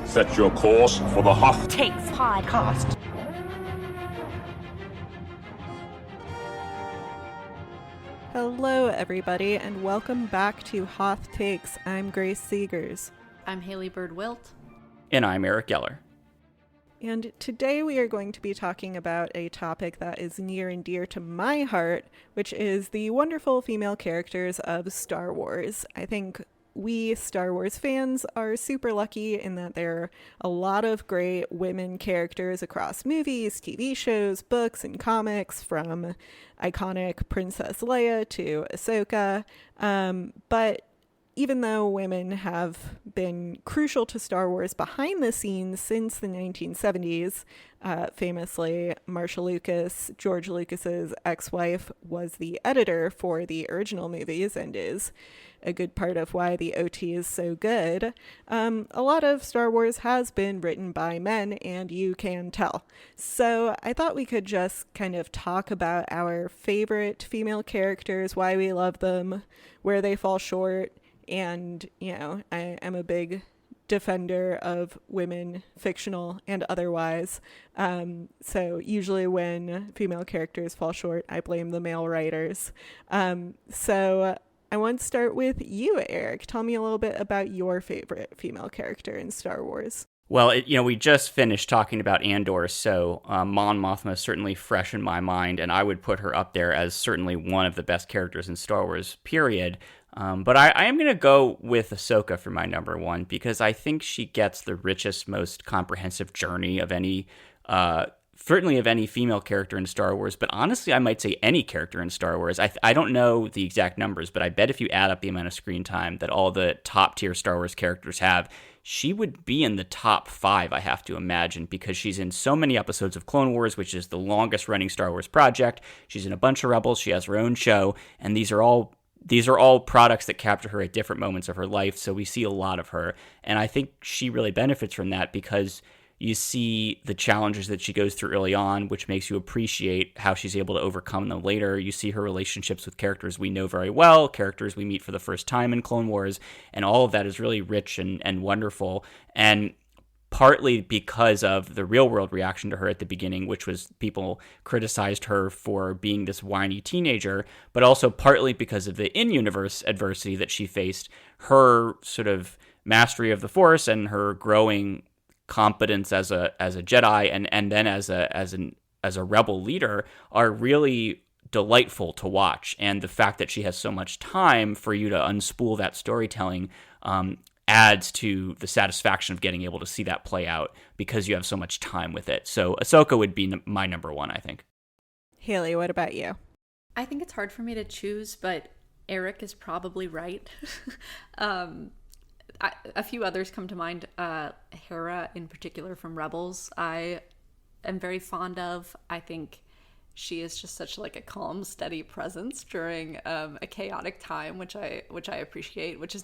Set your course for the Hoth Takes podcast. Hello, everybody, and welcome back to Hoth Takes. I'm Grace Seegers. I'm Haley Bird-Wilt. And I'm Eric Geller. And today we are going to be talking about a topic that is near and dear to my heart, which is the wonderful female characters of Star Wars. I think we Star Wars fans are super lucky in that there are a lot of great women characters across movies, TV shows, books, and comics, from iconic Princess Leia to Ahsoka. But even though women have been crucial to Star Wars behind the scenes since the 1970s, famously, Marcia Lucas, George Lucas's ex-wife, was the editor for the original movies and is a good part of why the OT is so good. A lot of Star Wars has been written by men, and you can tell. So I thought we could just kind of talk about our favorite female characters, why we love them, where they fall short, and, you know, I am a big defender of women, fictional and otherwise. So usually when female characters fall short, I blame the male writers. So I want to start with you, Eric. Tell me a little bit about your favorite female character in Star Wars. Well, we just finished talking about Andor, so Mon Mothma is certainly fresh in my mind, and I would put her up there as certainly one of the best characters in Star Wars, period. But I am going to go with Ahsoka for my number one, because I think she gets the richest, most comprehensive journey of any, certainly of any female character in Star Wars, but honestly, I might say any character in Star Wars. I don't know the exact numbers, but I bet if you add up the amount of screen time that all the top-tier Star Wars characters have, she would be in the top 5, I have to imagine, because she's in so many episodes of Clone Wars, which is the longest-running Star Wars project. She's in a bunch of Rebels. She has her own show, and these are all products that capture her at different moments of her life, so we see a lot of her. And I think she really benefits from that because you see the challenges that she goes through early on, which makes you appreciate how she's able to overcome them later. You see her relationships with characters we know very well, characters we meet for the first time in Clone Wars, and all of that is really rich and wonderful. And partly because of the real-world reaction to her at the beginning, which was people criticized her for being this whiny teenager, but also partly because of the in-universe adversity that she faced. Her sort of mastery of the Force and her growing competence as a Jedi and then as a rebel leader are really delightful to watch. And the fact that she has so much time for you to unspool that storytelling adds to the satisfaction of getting able to see that play out because you have so much time with it. So Ahsoka would be my number one, I think. Haley, what about you? I think it's hard for me to choose, but Eric is probably right. A few others come to mind. Hera, in particular, from Rebels, I am very fond of. I think she is just such like a calm, steady presence during a chaotic time, which I appreciate, which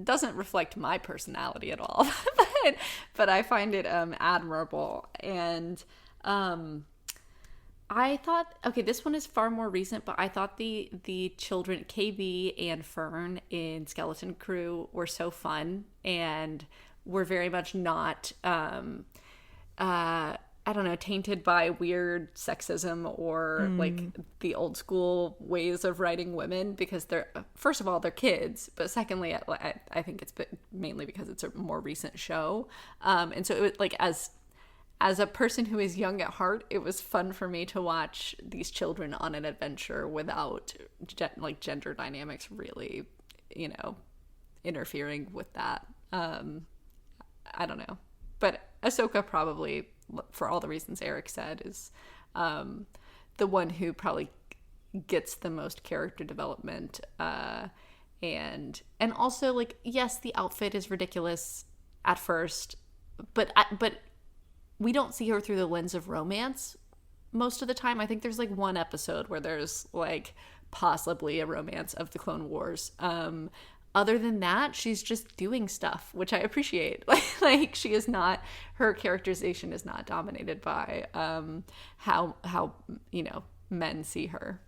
doesn't reflect my personality at all, but I find it admirable. And I thought, okay, this one is far more recent, but I thought the children, KB and Fern in Skeleton Crew, were so fun and were very much not, I don't know, tainted by weird sexism or like the old school ways of writing women, because first of all, they're kids, but secondly, I think it's mainly because it's a more recent show. And so it was like, as a person who is young at heart, it was fun for me to watch these children on an adventure without gender dynamics really, interfering with that. I don't know. But Ahsoka probably, for all the reasons Eric said, is the one who probably gets the most character development. And also, like, yes, the outfit is ridiculous at first, but we don't see her through the lens of romance most of the time. I think there's like one episode where there's like possibly a romance of the Clone Wars. Other than that, she's just doing stuff, which I appreciate. Like she is not, her characterization is not dominated by how men see her.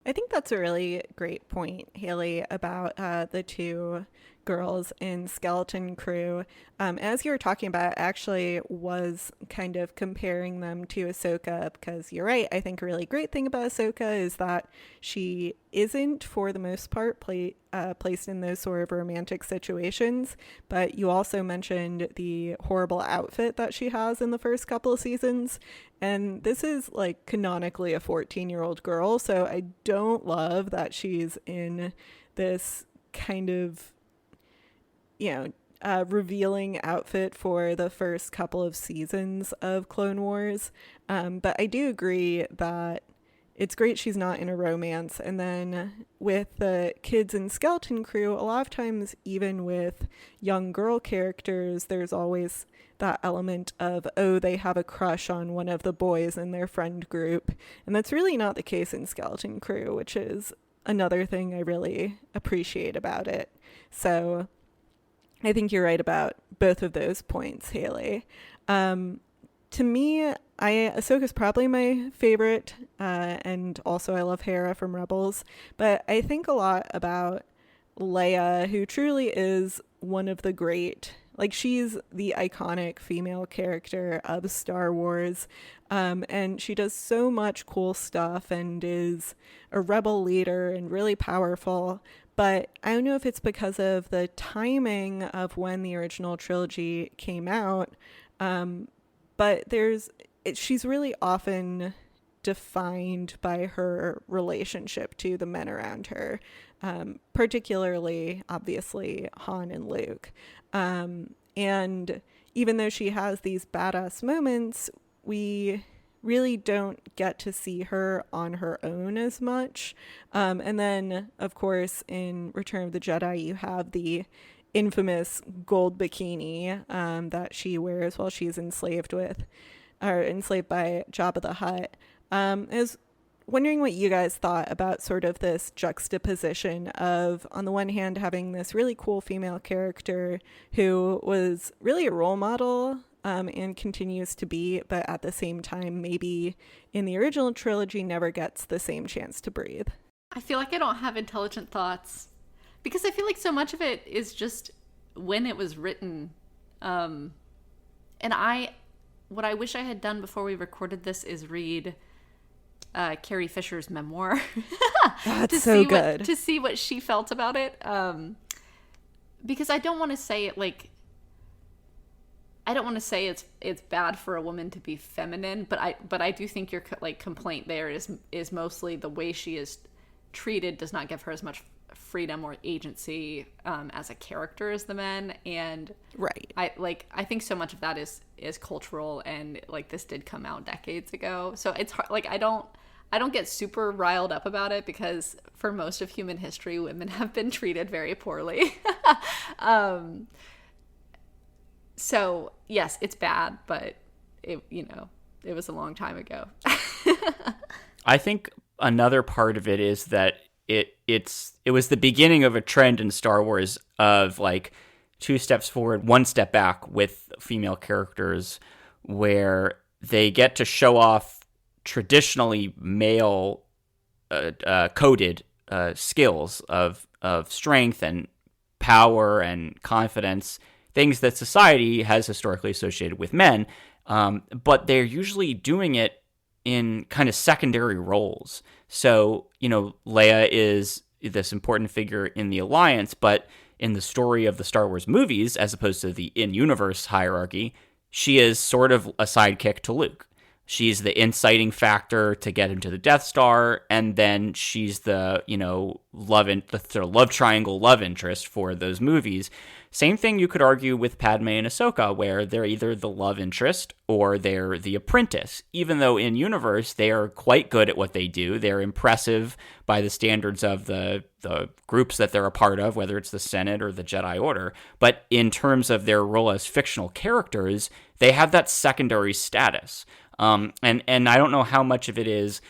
I think that's a really great point, Haley, about the two girls in Skeleton Crew. As you were talking about, I actually was kind of comparing them to Ahsoka because you're right. I think a really great thing about Ahsoka is that she isn't, for the most part, placed in those sort of romantic situations. But you also mentioned the horrible outfit that she has in the first couple of seasons. And this is like canonically a 14-year-old girl. So I don't love that she's in this kind of, revealing outfit for the first couple of seasons of Clone Wars. But I do agree that it's great she's not in a romance. And then with the kids in Skeleton Crew, a lot of times, even with young girl characters, there's always that element of, oh, they have a crush on one of the boys in their friend group. And that's really not the case in Skeleton Crew, which is another thing I really appreciate about it. So I think you're right about both of those points, Haley. To me, Ahsoka's probably my favorite, and also I love Hera from Rebels, but I think a lot about Leia, who truly is one of the great, like, she's the iconic female character of Star Wars, and she does so much cool stuff and is a rebel leader and really powerful. But I don't know if it's because of the timing of when the original trilogy came out, but she's really often defined by her relationship to the men around her, particularly, obviously, Han and Luke. And even though she has these badass moments, we really don't get to see her on her own as much. And then, of course, in Return of the Jedi, you have the infamous gold bikini that she wears while she's enslaved by Jabba the Hutt. I was wondering what you guys thought about sort of this juxtaposition of, on the one hand, having this really cool female character who was really a role model and continues to be, but at the same time, maybe in the original trilogy never gets the same chance to breathe. I feel like I don't have intelligent thoughts because I feel like so much of it is just when it was written. And what I wish I had done before we recorded this is read Carrie Fisher's memoir. That's so good. To see what she felt about it. Because I don't want to say it like, I don't want to say it's bad for a woman to be feminine, but I do think your complaint there is mostly the way she is treated does not give her as much freedom or agency as a character as the men, and right. I think so much of that is cultural, and like this did come out decades ago, so it's hard. Like I don't get super riled up about it because for most of human history, women have been treated very poorly. So yes, it's bad, but it was a long time ago. I think another part of it is that it was the beginning of a trend in Star Wars of like 2 steps forward, 1 step back with female characters, where they get to show off traditionally male coded skills of strength and power and confidence, things that society has historically associated with men, but they're usually doing it in kind of secondary roles. So, Leia is this important figure in the Alliance, but in the story of the Star Wars movies, as opposed to the in-universe hierarchy, she is sort of a sidekick to Luke. She's the inciting factor to get him to the Death Star, and then she's the, love triangle love interest for those movies. Same thing you could argue with Padme and Ahsoka, where they're either the love interest or they're the apprentice. Even though in universe they are quite good at what they do, they're impressive by the standards of the groups that they're a part of, whether it's the Senate or the Jedi Order. But in terms of their role as fictional characters, they have that secondary status. And I don't know how much of it is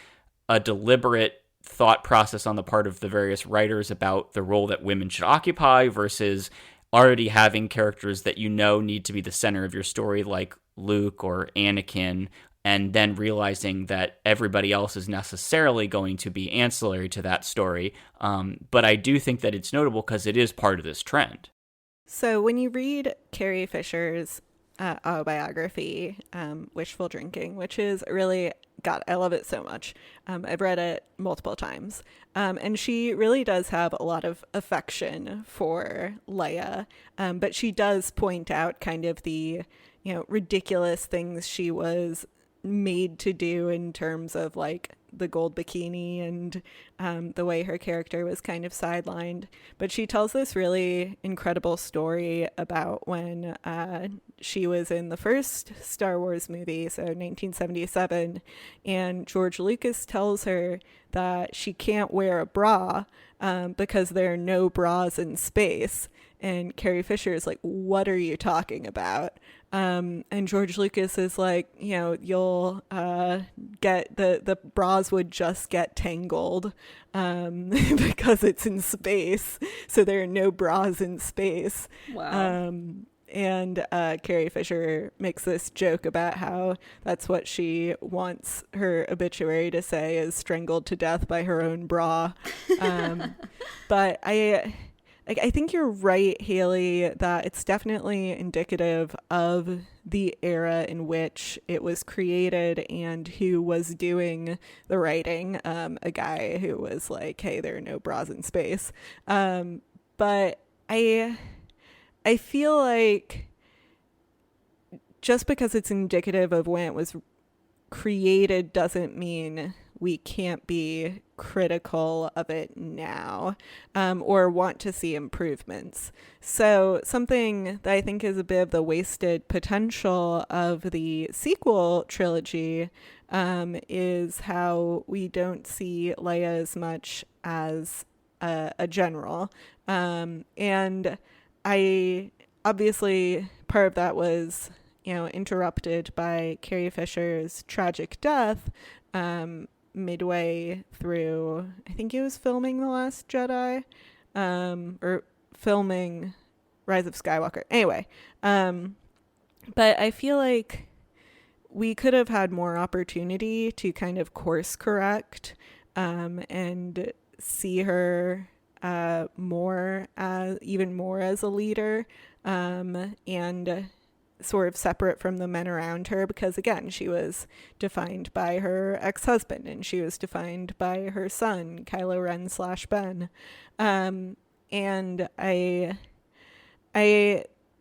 a deliberate thought process on the part of the various writers about the role that women should occupy versus already having characters that need to be the center of your story, like Luke or Anakin, and then realizing that everybody else is necessarily going to be ancillary to that story. But I do think that it's notable because it is part of this trend. So when you read Carrie Fisher's autobiography, Wishful Drinking, which is really, God, I love it so much. I've read it multiple times. And she really does have a lot of affection for Leia. But she does point out kind of the, ridiculous things she was made to do in terms of like the gold bikini and the way her character was kind of sidelined. But she tells this really incredible story about when she was in the first Star Wars movie, so 1977, and George Lucas tells her that she can't wear a bra because there are no bras in space. And Carrie Fisher is like, what are you talking about? And George Lucas is like, you'll get the bras would just get tangled because it's in space. So there are no bras in space. Wow. And Carrie Fisher makes this joke about how that's what she wants her obituary to say is strangled to death by her own bra. But I think you're right, Haley, that it's definitely indicative of the era in which it was created and who was doing the writing. A guy who was like, hey, there are no bras in space. But I feel like just because it's indicative of when it was created doesn't mean we can't be critical of it now or want to see improvements. So something that I think is a bit of the wasted potential of the sequel trilogy is how we don't see Leia as much as a general. And I obviously part of that was, interrupted by Carrie Fisher's tragic death midway through, I think it was filming The Last Jedi, or filming Rise of Skywalker. Anyway, but I feel like we could have had more opportunity to kind of course correct and see her even more as a leader and sort of separate from the men around her, because again, she was defined by her ex-husband and she was defined by her son, Kylo Ren / Ben. And I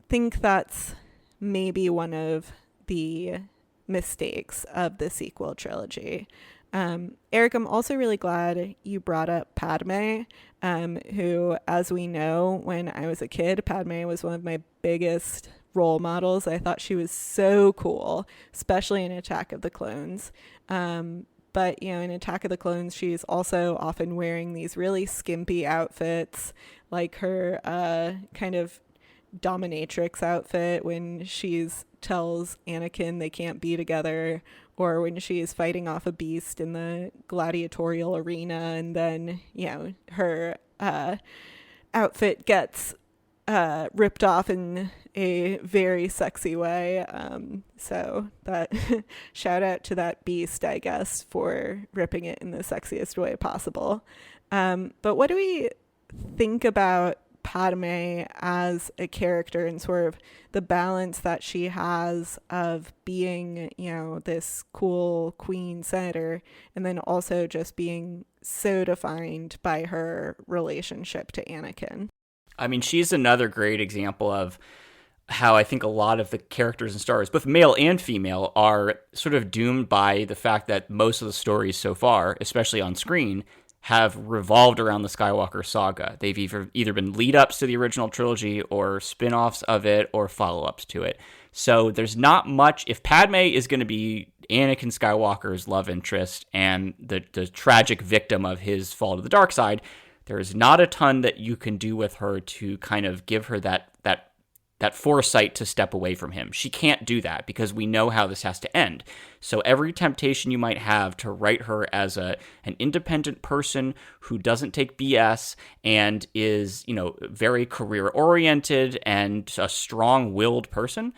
think that's maybe one of the mistakes of the sequel trilogy. Eric, I'm also really glad you brought up Padme, who, as we know, when I was a kid, Padme was one of my biggest role models. I thought she was so cool, especially in Attack of the Clones. But, in Attack of the Clones, she's also often wearing these really skimpy outfits, like her kind of dominatrix outfit when she's tells Anakin they can't be together, or when she's fighting off a beast in the gladiatorial arena, and then, her outfit gets ripped off in a very sexy way. So that shout out to that beast, I guess, for ripping it in the sexiest way possible. But what do we think about Padme as a character and sort of the balance that she has of being, this cool queen senator, and then also just being so defined by her relationship to Anakin? I mean, she's another great example of how I think a lot of the characters in Star Wars, both male and female, are sort of doomed by the fact that most of the stories so far, especially on screen, have revolved around the Skywalker saga. They've either been lead-ups to the original trilogy or spin-offs of it or follow-ups to it. So there's not much. If Padme is going to be Anakin Skywalker's love interest and the tragic victim of his fall to the dark side, there is not a ton that you can do with her to kind of give her that foresight to step away from him. She can't do that because we know how this has to end. So every temptation you might have to write her as an independent person who doesn't take BS and is, very career oriented and a strong-willed person,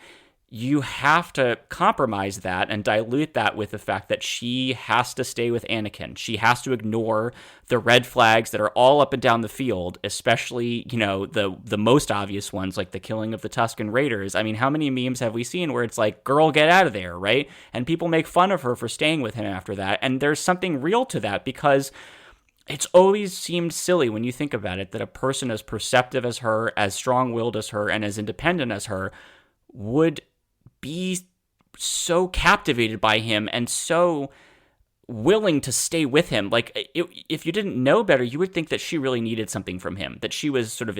you have to compromise that and dilute that with the fact that she has to stay with Anakin. She has to ignore the red flags that are all up and down the field, especially, the most obvious ones, like the killing of the Tusken Raiders. I mean, how many memes have we seen where it's like, girl, get out of there, right? And people make fun of her for staying with him after that. And there's something real to that, because it's always seemed silly when you think about it that a person as perceptive as her, as strong-willed as her, and as independent as her would be so captivated by him and so willing to stay with him. Like, if you didn't know better, you would think that she really needed something from him, that she was sort of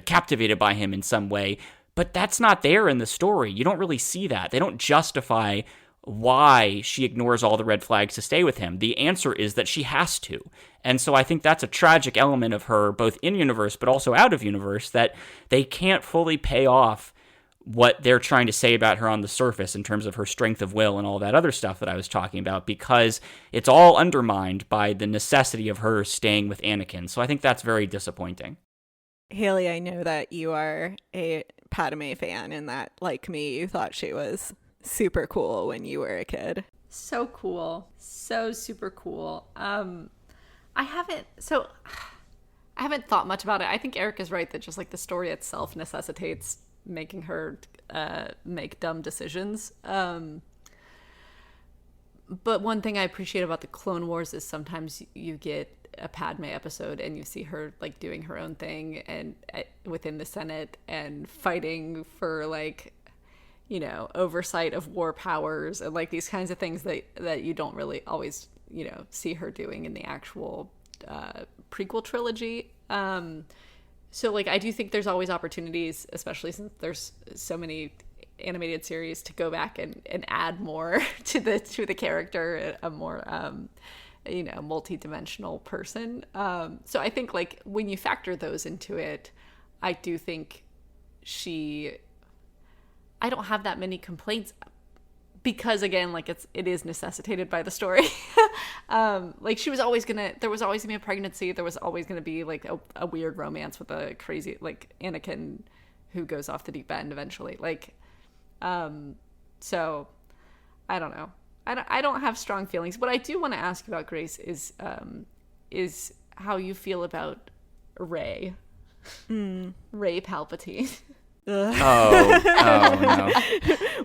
captivated by him in some way. But that's not there in the story. You don't really see that. They don't justify why she ignores all the red flags to stay with him. The answer is that she has to. And so I think that's a tragic element of her, both in universe but also out of universe, that they can't fully pay off what they're trying to say about her on the surface in terms of her strength of will and all that other stuff that I was talking about, because it's all undermined by the necessity of her staying with Anakin. So I think that's very disappointing. Haley, I know that you are a Padme fan and that, like me, you thought she was super cool when you were a kid. So cool. So super cool. I haven't thought much about it. I think Eric is right that just like the story itself necessitates making her make dumb decisions. But one thing I appreciate about the Clone Wars is sometimes you get a Padme episode and you see her like doing her own thing and within the Senate and fighting for like, oversight of war powers and like these kinds of things that you don't really always, see her doing in the actual prequel trilogy. So like I do think there's always opportunities, especially since there's so many animated series, to go back and add more to the character, a more multi-dimensional person. So I think like when you factor those into it, I do think I don't have that many complaints, because again, like it is necessitated by the story. Like there was always gonna be a pregnancy. There was always gonna be like a weird romance with a crazy like Anakin who goes off the deep end eventually. Like, so I don't know. I don't have strong feelings. What I do want to ask about, Grace, is how you feel about Rey. Rey Palpatine. Oh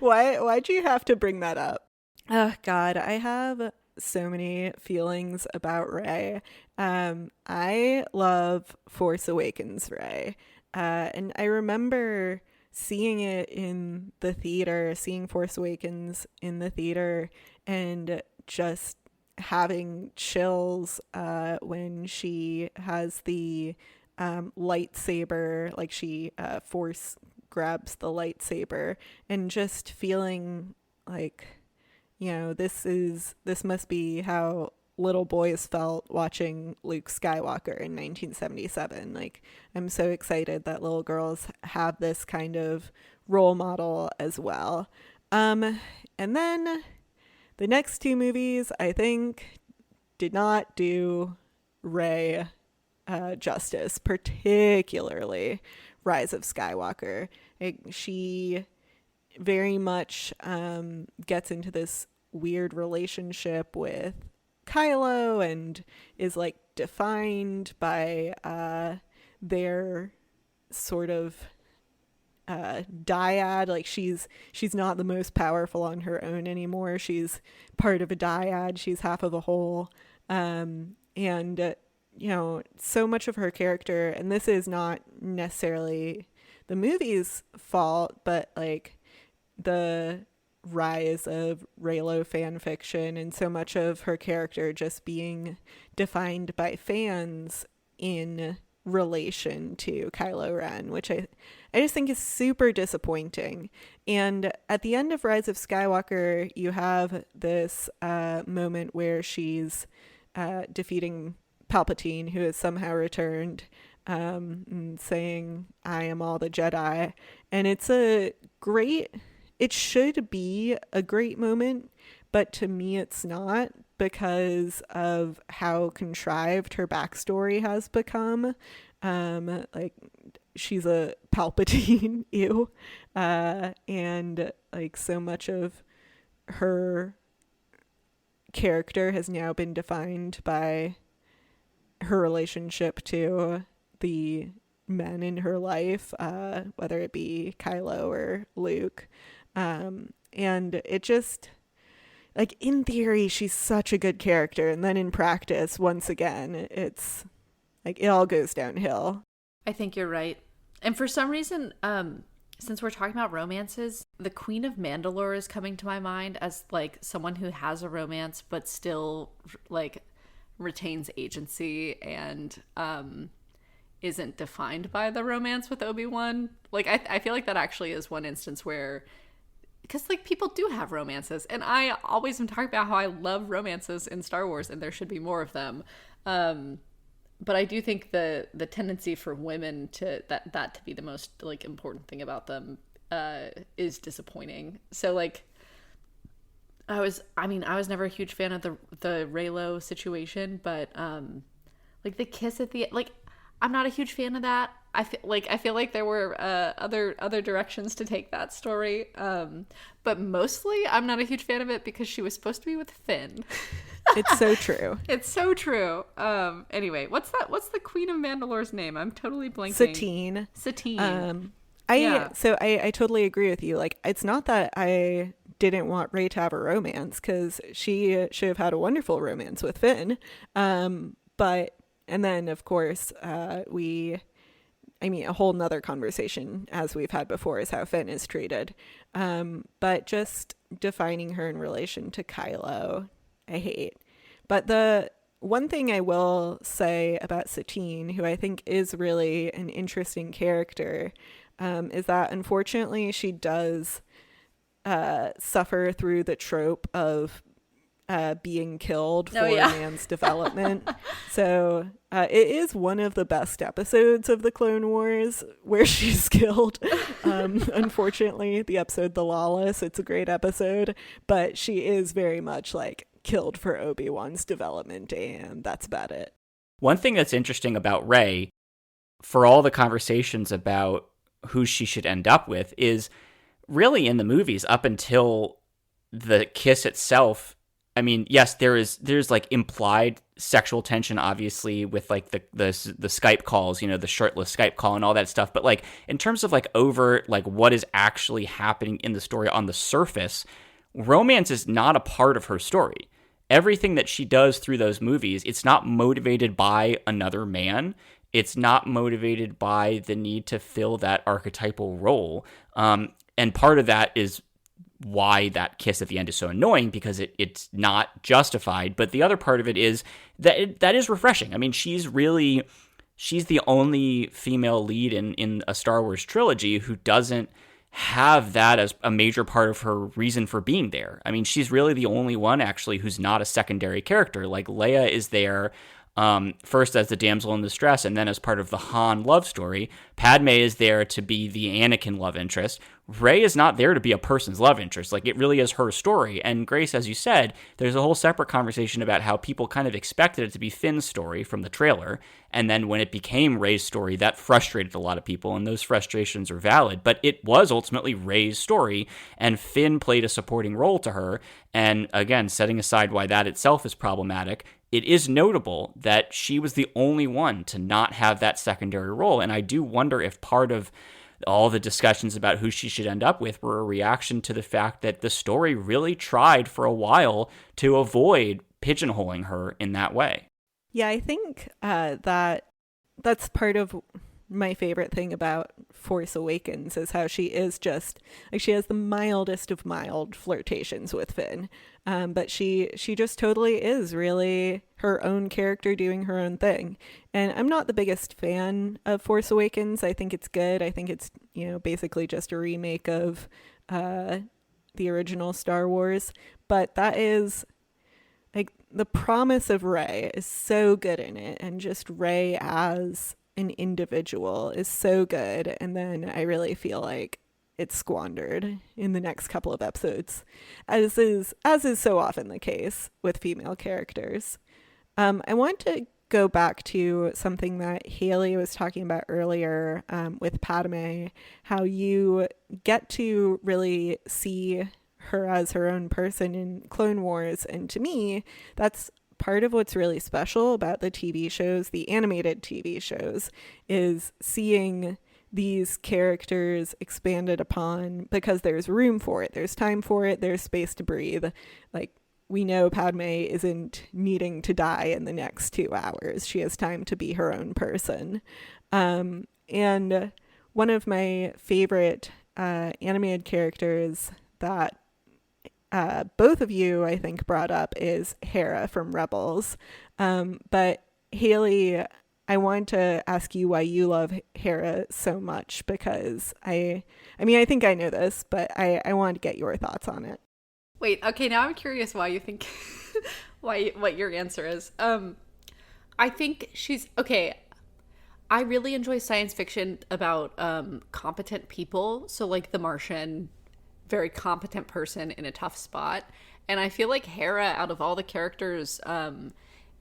no. Why'd you have to bring that up? Oh God, I have so many feelings about Rey. I love Force Awakens Rey. And I remember seeing it in the theater, seeing Force Awakens in the theater, and just having chills when she has the lightsaber, like she force grabs the lightsaber, and just feeling like, this must be how little boys felt watching Luke Skywalker in 1977. Like, I'm so excited that little girls have this kind of role model as well. And then the next two movies, I think, did not do Rey justice, particularly Rise of Skywalker. She very much gets into this weird relationship with Kylo and is like defined by their sort of dyad. Like she's not the most powerful on her own anymore. She's part of a dyad. She's half of a whole. And so much of her character, and this is not necessarily the movie's fault, but like the rise of Reylo fan fiction and so much of her character just being defined by fans in relation to Kylo Ren, which I just think is super disappointing. And at the end of Rise of Skywalker, you have this moment where she's defeating Palpatine, who has somehow returned, and saying, "I am all the Jedi." And it should be a great moment, but to me it's not, because of how contrived her backstory has become. Like, she's a Palpatine, ew. And like so much of her character has now been defined by her relationship to the men in her life, whether it be Kylo or Luke. And it just, like, in theory, she's such a good character. And then in practice, once again, it's like it all goes downhill. I think you're right. And for some reason, since we're talking about romances, the Queen of Mandalore is coming to my mind as like someone who has a romance but still like retains agency and isn't defined by the romance with Obi-Wan. Like I feel like that actually is one instance where, because like people do have romances, and I always am talking about how I love romances in Star Wars and there should be more of them. But I do think the tendency for women to that to be the most like important thing about them is disappointing. So like I was never a huge fan of the Reylo situation, but like the kiss at the like I'm not a huge fan of that. I feel like there were other directions to take that story. But mostly I'm not a huge fan of it because she was supposed to be with Finn. It's so true. It's so true. Anyway, what's the Queen of Mandalore's name? I'm totally blanking. Satine. I totally agree with you. Like, it's not that I didn't want Rey to have a romance, because she should have had a wonderful romance with Finn. But and then of course a whole nother conversation, as we've had before, is how Finn is treated. But just defining her in relation to Kylo, I hate. But the one thing I will say about Satine, who I think is really an interesting character, is that unfortunately she does suffer through the trope of being killed for a man's development. So it is one of the best episodes of the Clone Wars where she's killed. Unfortunately, the episode The Lawless, it's a great episode, but she is very much like killed for Obi-Wan's development, and that's about it. One thing that's interesting about Rey, for all the conversations about who she should end up with, is really in the movies up until the kiss itself. I mean, yes, there's like implied sexual tension, obviously, with like the Skype calls, you know, the shirtless Skype call and all that stuff. But like in terms of like overt, like what is actually happening in the story on the surface, romance is not a part of her story. Everything that she does through those movies, it's not motivated by another man. It's not motivated by the need to fill that archetypal role. And part of that is why that kiss at the end is so annoying, because it's not justified. But the other part of it is that that is refreshing. I mean, she's the only female lead in a Star Wars trilogy who doesn't have that as a major part of her reason for being there. I mean, she's really the only one actually who's not a secondary character. Like Leia is there first as the damsel in distress, and then as part of the Han love story. Padme is there to be the Anakin love interest. Rey is not there to be a person's love interest. Like, it really is her story. And Grace, as you said, there's a whole separate conversation about how people kind of expected it to be Finn's story from the trailer, and then when it became Rey's story, that frustrated a lot of people, and those frustrations are valid. But it was ultimately Rey's story, and Finn played a supporting role to her. And again, setting aside why that itself is problematic, it is notable that she was the only one to not have that secondary role. And I do wonder if part of all the discussions about who she should end up with were a reaction to the fact that the story really tried for a while to avoid pigeonholing her in that way. Yeah, I think that's part of my favorite thing about Force Awakens, is how she is just like, she has the mildest of mild flirtations with Finn, but she just totally is really her own character doing her own thing. And I'm not the biggest fan of Force Awakens. I think it's good. I think it's, you know, basically just a remake of the original Star Wars, but that is like the promise of Rey is so good in it, and just Rey as an individual is so good, and then I really feel like it's squandered in the next couple of episodes, as is so often the case with female characters. I want to go back to something that Haley was talking about earlier with Padme, how you get to really see her as her own person in Clone Wars. And to me, that's part of what's really special about the TV shows, the animated TV shows, is seeing these characters expanded upon because there's room for it. There's time for it. There's space to breathe. Like, we know Padme isn't needing to die in the next 2 hours. She has time to be her own person. And one of my favorite animated characters that both of you, I think, brought up is Hera from Rebels. But Haley, I want to ask you why you love Hera so much, because I mean, I think I know this, but I want to get your thoughts on it. Wait, okay, now I'm curious why you think, what your answer is. I think she's, okay, I really enjoy science fiction about competent people. So like The Martian, very competent person in a tough spot. And I feel like Hera, out of all the characters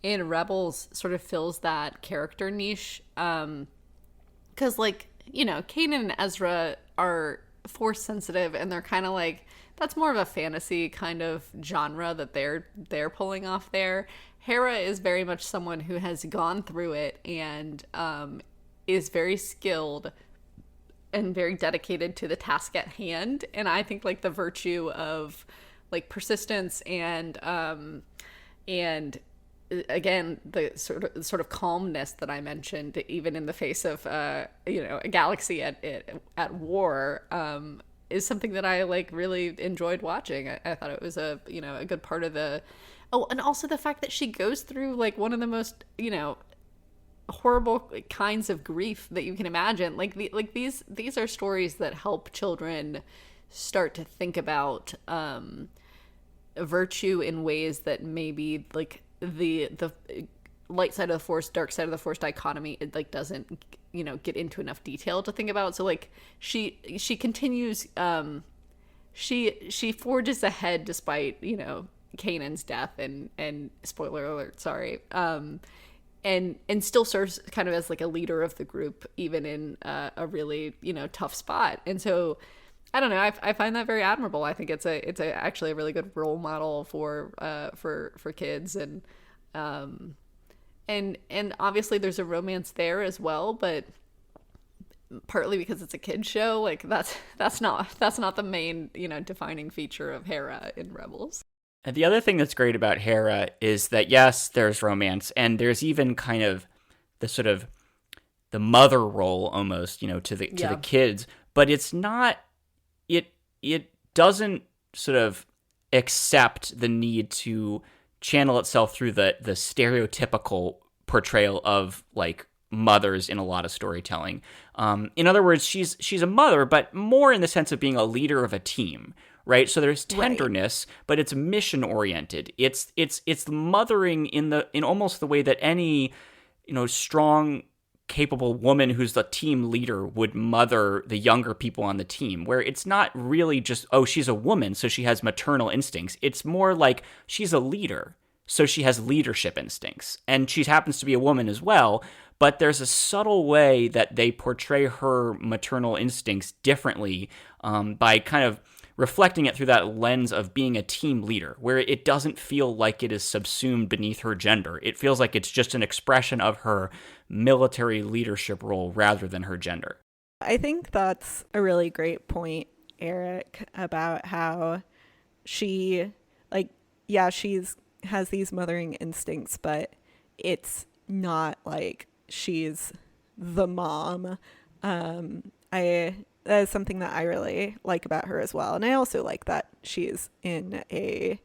in Rebels, sort of fills that character niche. Because, like, you know, Kanan and Ezra are force sensitive, and they're kind of like, that's more of a fantasy kind of genre that they're pulling off there. Hera is very much someone who has gone through it and is very skilled and very dedicated to the task at hand. And I think like the virtue of like persistence and again the sort of calmness that I mentioned, even in the face of a galaxy at war, is something that I like really enjoyed watching. I thought it was a good part of the and also the fact that she goes through like one of the most horrible kinds of grief that you can imagine. These are stories that help children start to think about virtue in ways that maybe like the light side of the force, dark side of the force dichotomy, it like doesn't get into enough detail to think about. So like she continues, she forges ahead despite Kanan's death and spoiler alert, sorry, and still serves kind of as like a leader of the group, even in a really tough spot. And so I don't know, I find that very admirable. I think it's actually a really good role model for kids, and obviously there's a romance there as well, but partly because it's a kid's show, like that's not the main defining feature of Hera in Rebels. And the other thing that's great about Hera is that, yes, there's romance, and there's even kind of the sort of the mother role almost, to the kids, but it's not, it doesn't sort of accept the need to channel itself through the stereotypical portrayal of like mothers in a lot of storytelling. In other words, she's a mother, but more in the sense of being a leader of a team. Right, so there's tenderness, right, but it's mission oriented. It's mothering in almost the way that any strong, capable woman who's the team leader would mother the younger people on the team. Where it's not really just she's a woman, so she has maternal instincts. It's more like she's a leader, so she has leadership instincts, and she happens to be a woman as well. But there's a subtle way that they portray her maternal instincts differently by kind of reflecting it through that lens of being a team leader, where it doesn't feel like it is subsumed beneath her gender. It feels like it's just an expression of her military leadership role rather than her gender. I think that's a really great point, Eric, about how she, has these mothering instincts, but it's not like she's the mom. That is something that I really like about her as well. And I also like that she's in a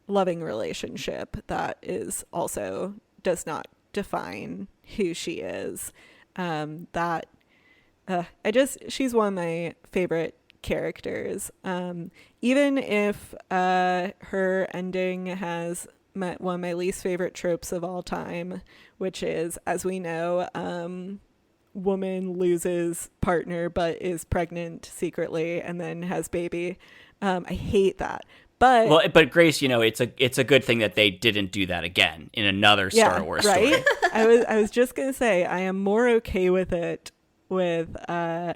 loving relationship that is also does not define who she is. She's one of my favorite characters. Even if her ending has one of my least favorite tropes of all time, which is, as we know, woman loses partner but is pregnant secretly and then has baby. I hate that. But Grace, it's a good thing that they didn't do that again in another Star Wars story. I was just gonna say I am more okay with it with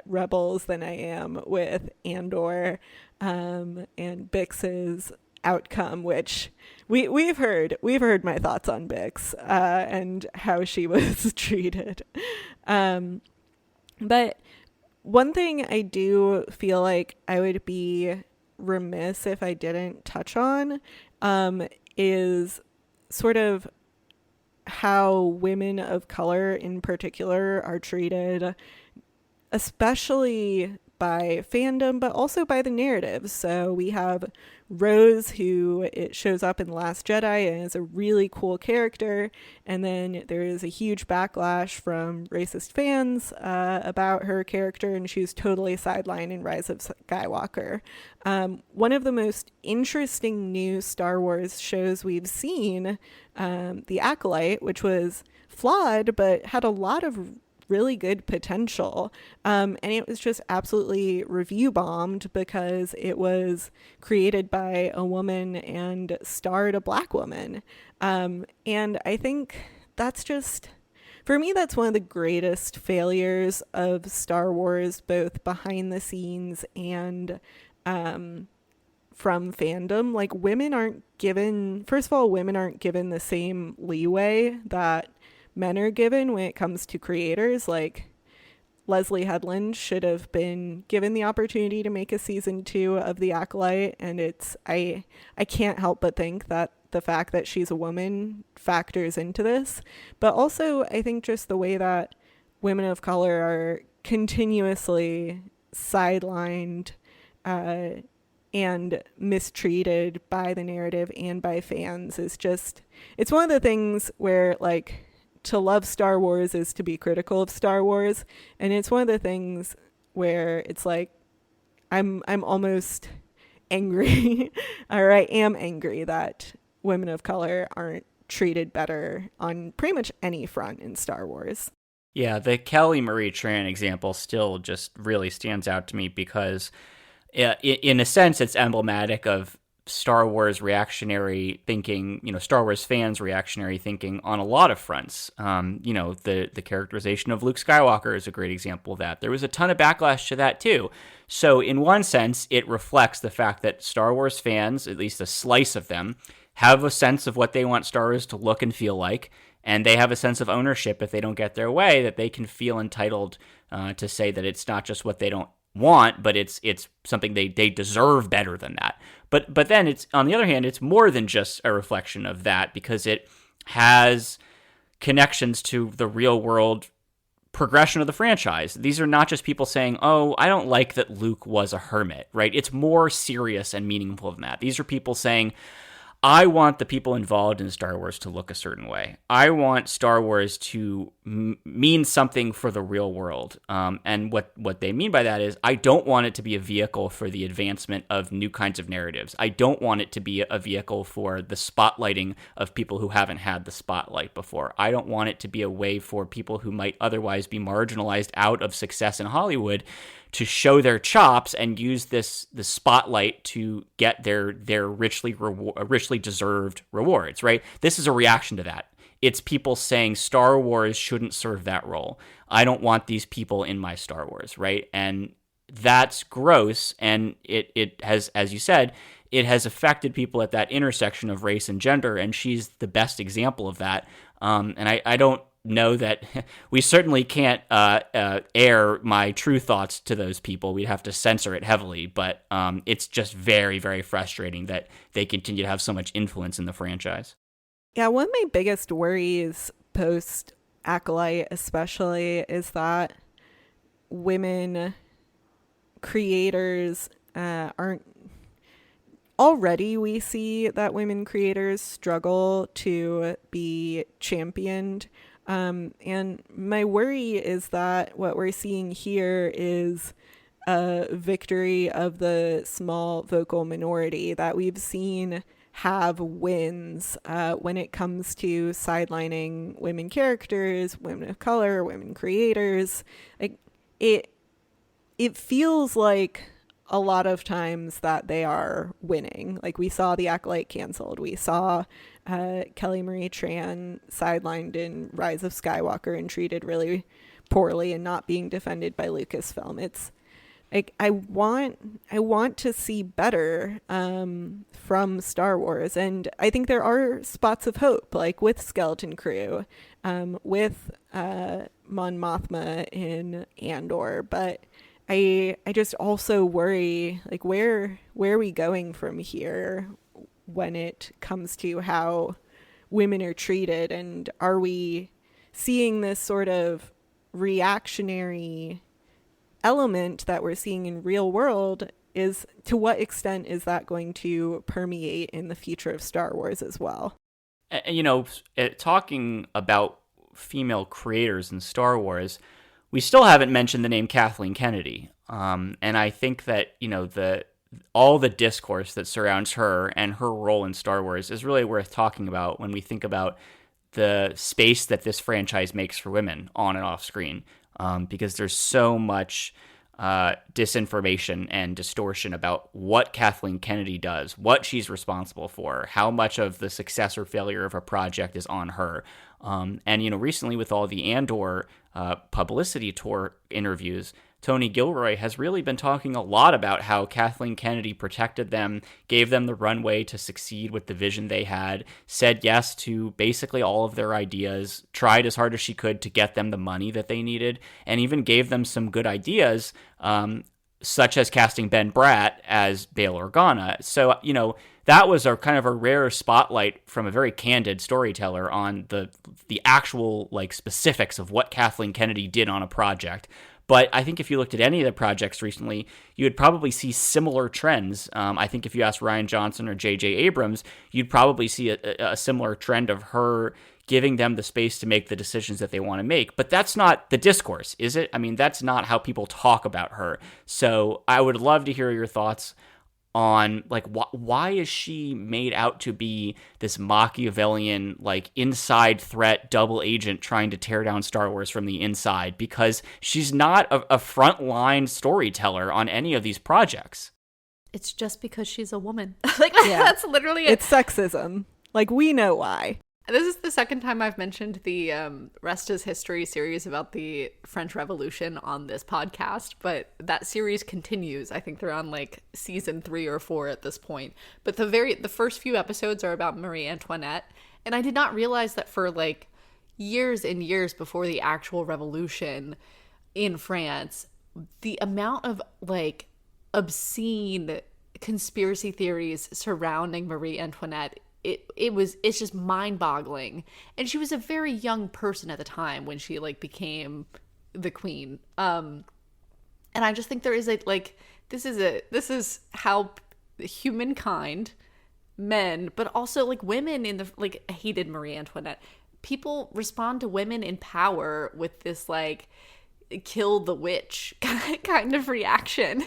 Rebels than I am with Andor and Bix's outcome, which we've heard my thoughts on Bix and how she was treated. But one thing I do feel like I would be remiss if I didn't touch on is sort of how women of color in particular are treated, especially by fandom, but also by the narrative. So we have Rose, who it shows up in Last Jedi and is a really cool character, and then there is a huge backlash from racist fans about her character, and she's totally sidelined in Rise of Skywalker. One of the most interesting new Star Wars shows we've seen, The Acolyte, which was flawed but had a lot of really good potential, and it was just absolutely review bombed because it was created by a woman and starred a Black woman, and I think that's just, for me, that's one of the greatest failures of Star Wars, both behind the scenes and from fandom. Like, women aren't given the same leeway that men are given when it comes to creators. Like, Leslie Headland should have been given the opportunity to make a season 2 of The Acolyte, and I can't help but think that the fact that she's a woman factors into this. But also, I think just the way that women of color are continuously sidelined and mistreated by the narrative and by fans is just, it's one of the things where, like, to love Star Wars is to be critical of Star Wars, and it's one of the things where it's like I'm almost angry or I am angry that women of color aren't treated better on pretty much any front in Star Wars. Yeah, the Kelly Marie Tran example still just really stands out to me because in a sense it's emblematic of Star Wars reactionary thinking, Star Wars fans reactionary thinking on a lot of fronts. The characterization of Luke Skywalker is a great example of that. There was a ton of backlash to that too. So in one sense, it reflects the fact that Star Wars fans, at least a slice of them, have a sense of what they want Star Wars to look and feel like, and they have a sense of ownership if they don't get their way, that they can feel entitled to say that it's not just what they don't want, but it's something they deserve better than that. But then it's, on the other hand, it's more than just a reflection of that, because it has connections to the real world progression of the franchise. These are not just people saying, oh, I don't like that Luke was a hermit, right? It's more serious and meaningful than that. These are people saying, I want the people involved in Star Wars to look a certain way. I want Star Wars to mean something for the real world. And what they mean by that is, I don't want it to be a vehicle for the advancement of new kinds of narratives. I don't want it to be a vehicle for the spotlighting of people who haven't had the spotlight before. I don't want it to be a way for people who might otherwise be marginalized out of success in Hollywood to show their chops and use the spotlight to get their richly deserved rewards, right? This is a reaction to that. It's people saying Star Wars shouldn't serve that role. I don't want these people in my Star Wars, right? And that's gross, and it has, as you said, it has affected people at that intersection of race and gender, and she's the best example of that. And I don't know that we certainly can't air my true thoughts to those people. We'd have to censor it heavily, but it's just very, very frustrating that they continue to have so much influence in the franchise. Yeah, one of my biggest worries post Acolyte especially is that women creators aren't, already we see that women creators struggle to be championed. And my worry is that what we're seeing here is a victory of the small vocal minority that we've seen have wins when it comes to sidelining women characters, women of color, women creators. Like, it feels like a lot of times that they are winning. Like we saw The Acolyte canceled. We saw Kelly Marie Tran sidelined in Rise of Skywalker and treated really poorly and not being defended by Lucasfilm. It's like I want to see better from Star Wars, and I think there are spots of hope, like with Skeleton Crew, with Mon Mothma in Andor, but I just also worry, like where are we going from here when it comes to how women are treated, and are we seeing this sort of reactionary element that we're seeing in real world? Is to what extent is that going to permeate in the future of Star Wars as well? You know, talking about female creators in Star Wars, we still haven't mentioned the name Kathleen Kennedy. And I think that, you know, all the discourse that surrounds her and her role in Star Wars is really worth talking about when we think about the space that this franchise makes for women on and off screen. Because there's so much disinformation and distortion about what Kathleen Kennedy does, what she's responsible for, how much of the success or failure of a project is on her. And, you know, recently with all the Andor publicity tour interviews, Tony Gilroy has really been talking a lot about how Kathleen Kennedy protected them, gave them the runway to succeed with the vision they had, said yes to basically all of their ideas, tried as hard as she could to get them the money that they needed, and even gave them some good ideas, such as casting Ben Bratt as Bail Organa. So, you know, that was a kind of a rare spotlight from a very candid storyteller on the actual like specifics of what Kathleen Kennedy did on a project. But I think if you looked at any of the projects recently, you would probably see similar trends. I think if you asked Rian Johnson or J.J. Abrams, you'd probably see a similar trend of her giving them the space to make the decisions that they want to make. But that's not the discourse, is it? I mean, that's not how people talk about her. So I would love to hear your thoughts on like why is she made out to be this Machiavellian like inside threat double agent trying to tear down Star Wars from the inside, because she's not a frontline storyteller on any of these projects. It's just because she's a woman. Like Yeah. that's literally it. It's sexism. Like we know why. This is the second time I've mentioned the Rest is History series about the French Revolution on this podcast, but that series continues. I think they're on like season 3 or 4 at this point. But the first few episodes are about Marie Antoinette, and I did not realize that for like years and years before the actual revolution in France, the amount of like obscene conspiracy theories surrounding Marie Antoinette, it's just mind-boggling. And she was a very young person at the time when she like became the queen. And I just think there is a like this is how humankind, men, but also like women in the like hated Marie Antoinette. People respond to women in power with this like kill the witch kind of reaction.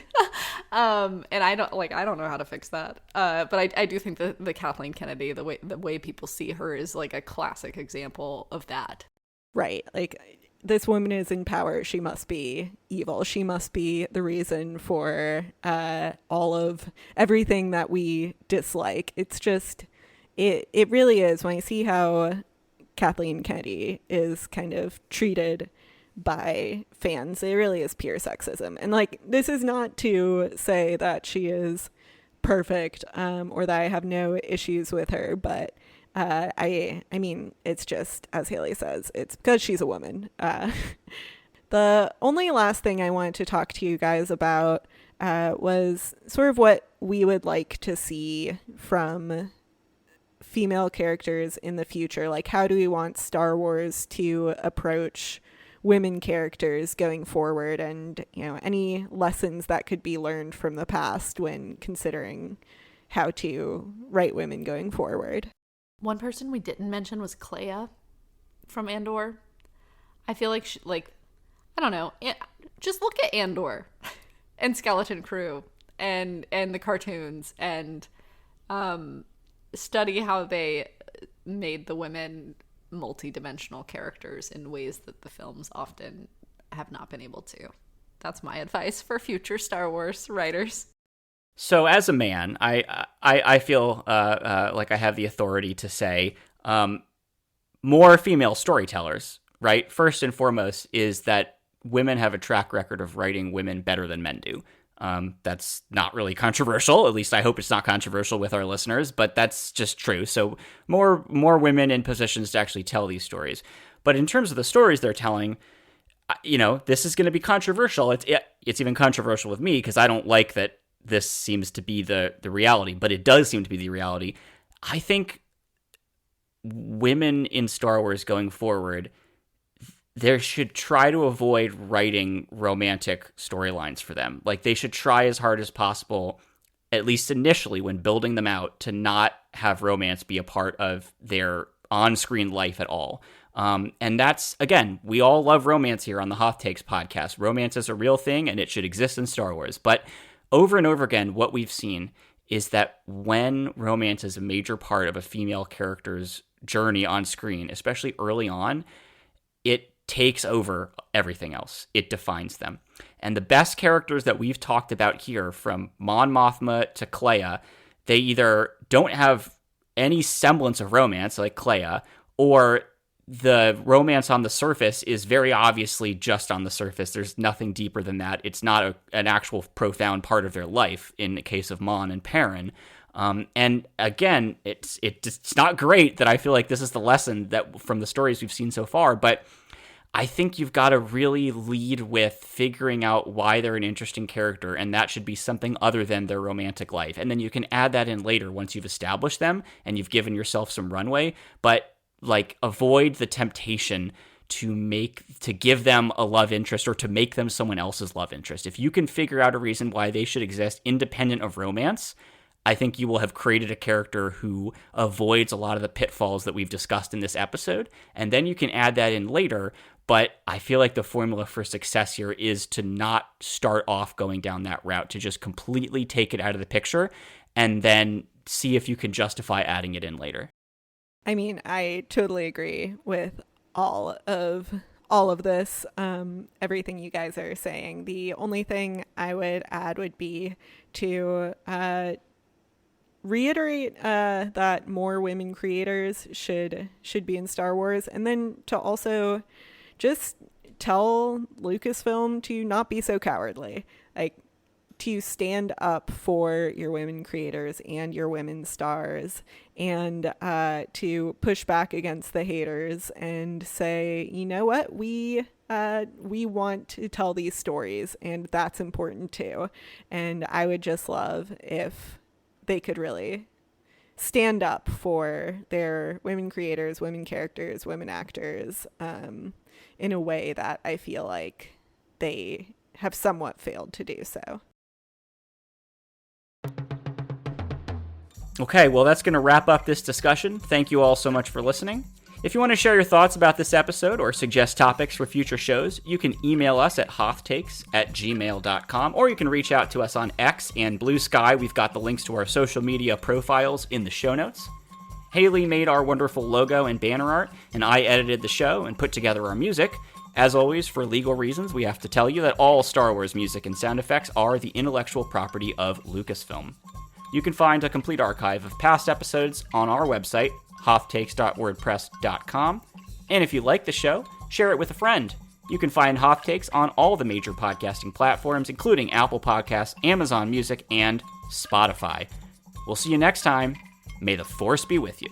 And I don't know how to fix that. But I do think that the Kathleen Kennedy, the way people see her is like a classic example of that. Right. Like this woman is in power. She must be evil. She must be the reason for all of everything that we dislike. It's just, it really is. When I see how Kathleen Kennedy is kind of treated by fans, it really is pure sexism. And like, this is not to say that she is perfect or that I have no issues with her, but I mean, it's just, as Haley says, it's because she's a woman. The only last thing I wanted to talk to you guys about was sort of what we would like to see from female characters in the future. Like, how do we want Star Wars to approach women characters going forward, and you know, any lessons that could be learned from the past when considering how to write women going forward. One person we didn't mention was Clea from Andor. I feel like I don't know, just look at Andor and Skeleton Crew and the cartoons and study how they made the women multi-dimensional characters in ways that the films often have not been able to. that's my advice for future Star Wars writers. So as a man, I feel like I have the authority to say more female storytellers, right? First and foremost is that women have a track record of writing women better than men do. That's not really controversial. At least I hope it's not controversial with our listeners, but that's just true. So more women in positions to actually tell these stories. But in terms of the stories they're telling, this is going to be controversial. It's even controversial with me because I don't like that this seems to be the reality, but it does seem to be the reality. I think women in Star Wars going forward, they should try to avoid writing romantic storylines for them. Like, they should try as hard as possible, at least initially when building them out, to not have romance be a part of their on-screen life at all. And that's, again, we all love romance here on the Hoth Takes podcast. Romance is a real thing, and it should exist in Star Wars. But over and over again, what we've seen is that when romance is a major part of a female character's journey on screen, especially early on, it takes over everything else. It defines them. And the best characters that we've talked about here, from Mon Mothma to Kleya, they either don't have any semblance of romance, like Kleya, or the romance on the surface is very obviously just on the surface. There's nothing deeper than that. It's not an actual profound part of their life in the case of Mon and Perrin. And again, it's not great that I feel like this is the lesson that from the stories we've seen so far, but I think you've got to really lead with figuring out why they're an interesting character, and that should be something other than their romantic life. And then you can add that in later once you've established them and you've given yourself some runway, but avoid the temptation to give them a love interest or to make them someone else's love interest. If you can figure out a reason why they should exist independent of romance, I think you will have created a character who avoids a lot of the pitfalls that we've discussed in this episode, and then you can add that in later. But I feel like the formula for success here is to not start off going down that route, to just completely take it out of the picture and then see if you can justify adding it in later. I mean, I totally agree with all of this, everything you guys are saying. The only thing I would add would be to reiterate that more women creators should be in Star Wars, and then to also just tell Lucasfilm to not be so cowardly, like to stand up for your women creators and your women stars, and to push back against the haters and say, you know what, we want to tell these stories, and that's important too. And I would just love if they could really stand up for their women creators, women characters, women actors, in a way that I feel like they have somewhat failed to do so. Okay, well, that's going to wrap up this discussion. Thank you all so much for listening. If you want to share your thoughts about this episode or suggest topics for future shows, you can email us at hothtakes@gmail.com, or you can reach out to us on X and Blue Sky. We've got the links to our social media profiles in the show notes. Haley made our wonderful logo and banner art, and I edited the show and put together our music. As always, for legal reasons, we have to tell you that all Star Wars music and sound effects are the intellectual property of Lucasfilm. You can find a complete archive of past episodes on our website, hothtakes.wordpress.com. And if you like the show, share it with a friend. You can find Hoth Takes on all the major podcasting platforms, including Apple Podcasts, Amazon Music, and Spotify. We'll see you next time. May the Force be with you.